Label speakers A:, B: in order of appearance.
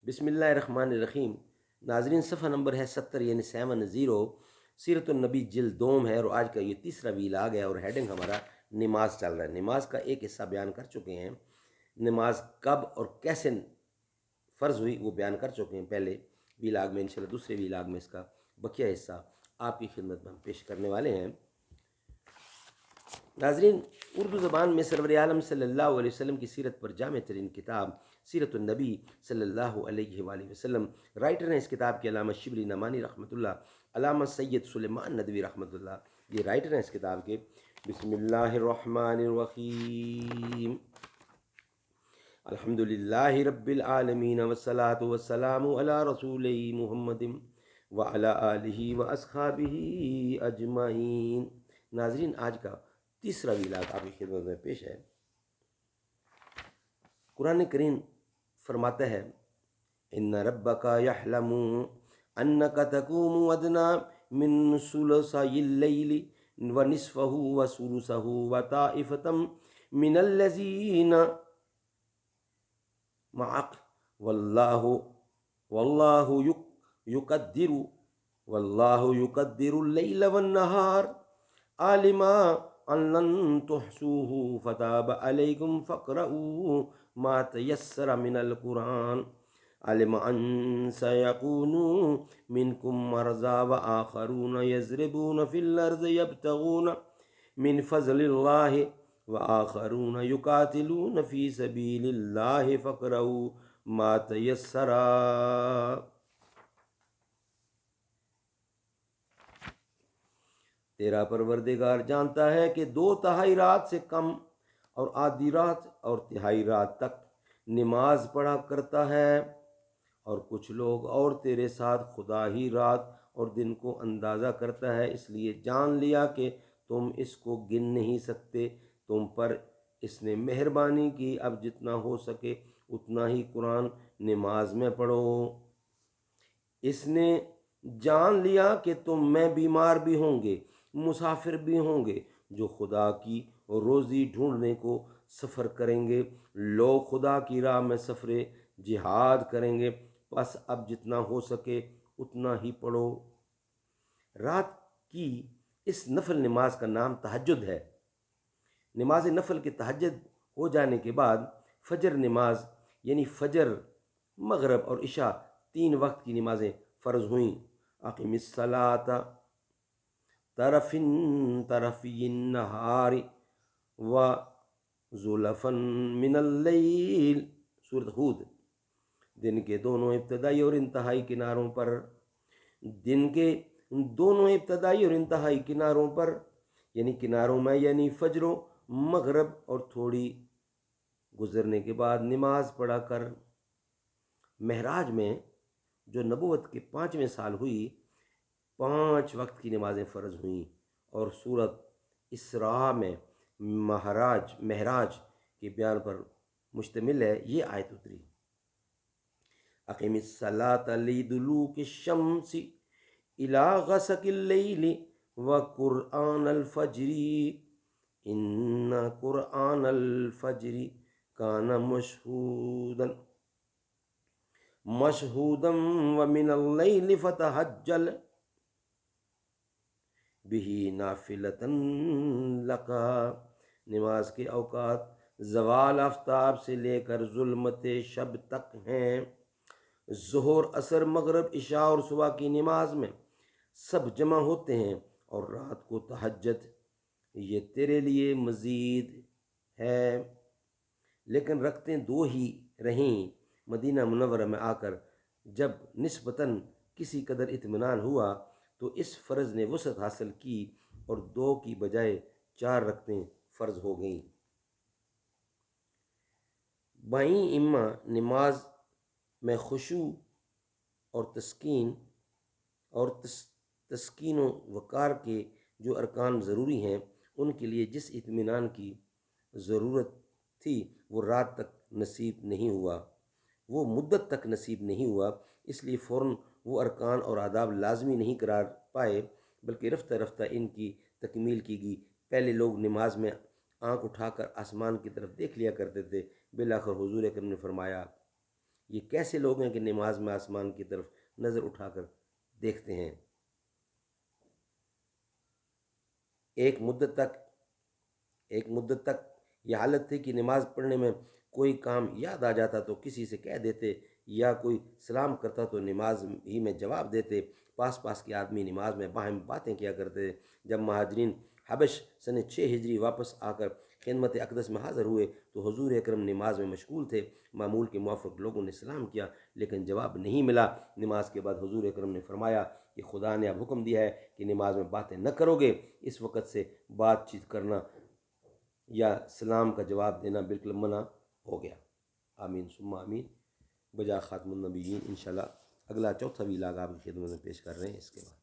A: بسم اللہ الرحمن الرحیم۔ ناظرین، صفحہ نمبر ہے 70 یعنی 70۔ سیرت النبی جلد دوم ہے اور آج کا یہ تیسرا ویلاگ ہے اور ہیڈنگ ہمارا نماز چل رہا ہے۔ نماز کا ایک حصہ بیان کر چکے ہیں، نماز کب اور کیسے فرض ہوئی وہ بیان کر چکے ہیں پہلے ویلاگ میں۔ انشاءاللہ دوسرے ویلاگ میں اس کا بقیہ حصہ آپ کی خدمت میں ہم پیش کرنے والے ہیں۔ ناظرین، اردو زبان میں سرور عالم صلی اللہ علیہ وسلم کی سیرت پر جامع ترین کتاب سیرت النبی صلی اللہ علیہ وآلہ وسلم، رائٹر ہیں اس کتاب کے علامہ شبلی نعمانی رحمۃ اللہ، علامہ سید سلیمان ندوی رحمۃ اللہ، یہ رائٹر ہیں اس کتاب کے۔ بسم اللہ الرحمن الرحیم، الحمد للہ رب العالمین والصلاة والسلام علی رسول محمد وعلی آلہ واصحابہ اجمعین۔ ناظرین، آج کا تیسرا ویلاگ آپ کی خدمت میں پیش ہے۔ قرآن کریم فرماتا ہے، ان ربک یعلم انک تقوم ادنی من ثلثی اللیل ونصفہ وثلثہ وطائفۃ من الذین معک واللہ یقدر اللیل والنہار عالم ان لن تحصوه فتاب علیکم فاقرؤوا ما تیسر من القرآن علم ان سیکون منکم مرضی وآخرون یضربون فی الارض یبتغون من فضل اللہ وآخرون یقاتلون فی سبیل اللہ فاقرؤوا ما تیسر۔ تیرا پروردگار جانتا ہے کہ 2/3 رات سے کم اور آدھی رات اور تہائی رات تک نماز پڑھا کرتا ہے، اور کچھ لوگ اور تیرے ساتھ خدا ہی رات اور دن کو اندازہ کرتا ہے، اس لیے جان لیا کہ تم اس کو گن نہیں سکتے۔ تم پر اس نے مہربانی کی، اب جتنا ہو سکے اتنا ہی قرآن نماز میں پڑھو۔ اس نے جان لیا کہ تم میں بیمار بھی ہوں گے، مسافر بھی ہوں گے، جو خدا کی روزی ڈھونڈنے کو سفر کریں گے۔ لوگ خدا کی راہ میں سفر جہاد کریں گے، بس اب جتنا ہو سکے اتنا ہی پڑھو۔ رات کی اس نفل نماز کا نام تہجد ہے۔ نماز نفل کے تہجد ہو جانے کے بعد فجر نماز یعنی فجر، مغرب اور عشاء 3 وقت کی نمازیں فرض ہوئیں۔ اقم الصلاۃ طرفی النہار وزلفا من اللیل، سورۃ ہود۔ دن کے دونوں ابتدائی اور انتہائی کناروں پر، دن کے دونوں ابتدائی اور انتہائی کناروں پر یعنی کناروں میں یعنی فجر و مغرب اور تھوڑی گزرنے کے بعد نماز پڑھا کر۔ معراج میں جو نبوت کے 5ویں سال ہوئی، 5 وقت کی نمازیں فرض ہوئیں، اور سورۃ اسراء میں معراج کے بیان پر مشتمل ہے۔ یہ آیت اتری، اقیم الصلاۃ لدلوک الشمس الی غسق اللیل وقرآن الفجر ان قرآن الفجر کان مشہودا ومن اللیل فتہجل بہ نافلۃ لک۔ نماز کے اوقات زوال آفتاب سے لے کر ظلمت شب تک ہیں۔ ظہر، عصر، مغرب، عشاء اور صبح کی نماز میں سب جمع ہوتے ہیں، اور رات کو تہجد یہ تیرے لیے مزید ہے۔ لیکن رکعتیں 2 ہی رہیں۔ مدینہ منورہ میں آ کر جب نسبتاً کسی قدر اطمینان ہوا تو اس فرض نے وسعت حاصل کی اور 2 کی بجائے 4 رکعتیں فرض ہو گئیں۔ بائیں اما نماز میں خشوع اور تسکین و وقار کے جو ارکان ضروری ہیں، ان کے لیے جس اطمینان کی ضرورت تھی وہ رات تک نصیب نہیں ہوا، وہ مدت تک نصیب نہیں ہوا، اس لیے فوراً وہ ارکان اور آداب لازمی نہیں قرار پائے، بلکہ رفتہ رفتہ ان کی تکمیل کی گئی۔ پہلے لوگ نماز میں آنکھ اٹھا کر آسمان کی طرف دیکھ لیا کرتے تھے، بالآخر حضور اکرم نے فرمایا یہ کیسے لوگ ہیں کہ نماز میں آسمان کی طرف نظر اٹھا کر دیکھتے ہیں؟ ایک مدت تک یہ حالت تھی کہ نماز پڑھنے میں کوئی کام یاد آ جاتا تو کسی سے کہہ دیتے، یا کوئی سلام کرتا تو نماز ہی میں جواب دیتے۔ پاس کے آدمی نماز میں باہم باتیں کیا کرتے تھے۔ جب مہاجرین حبش سن 6 ہجری واپس آ کر خدمت اقدس میں حاضر ہوئے تو حضور اکرم نماز میں مشغول تھے۔ معمول کے موافق لوگوں نے سلام کیا لیکن جواب نہیں ملا۔ نماز کے بعد حضور اکرم نے فرمایا کہ خدا نے اب حکم دیا ہے کہ نماز میں باتیں نہ کرو گے۔ اس وقت سے بات چیت کرنا یا سلام کا جواب دینا بالکل منع ہو گیا۔ آمین ثم آمین۔ بجا خاتم النبیین۔ انشاءاللہ اگلا چوتھا ویلاگ آپ کی خدمت میں پیش کر رہے ہیں اس کے بعد۔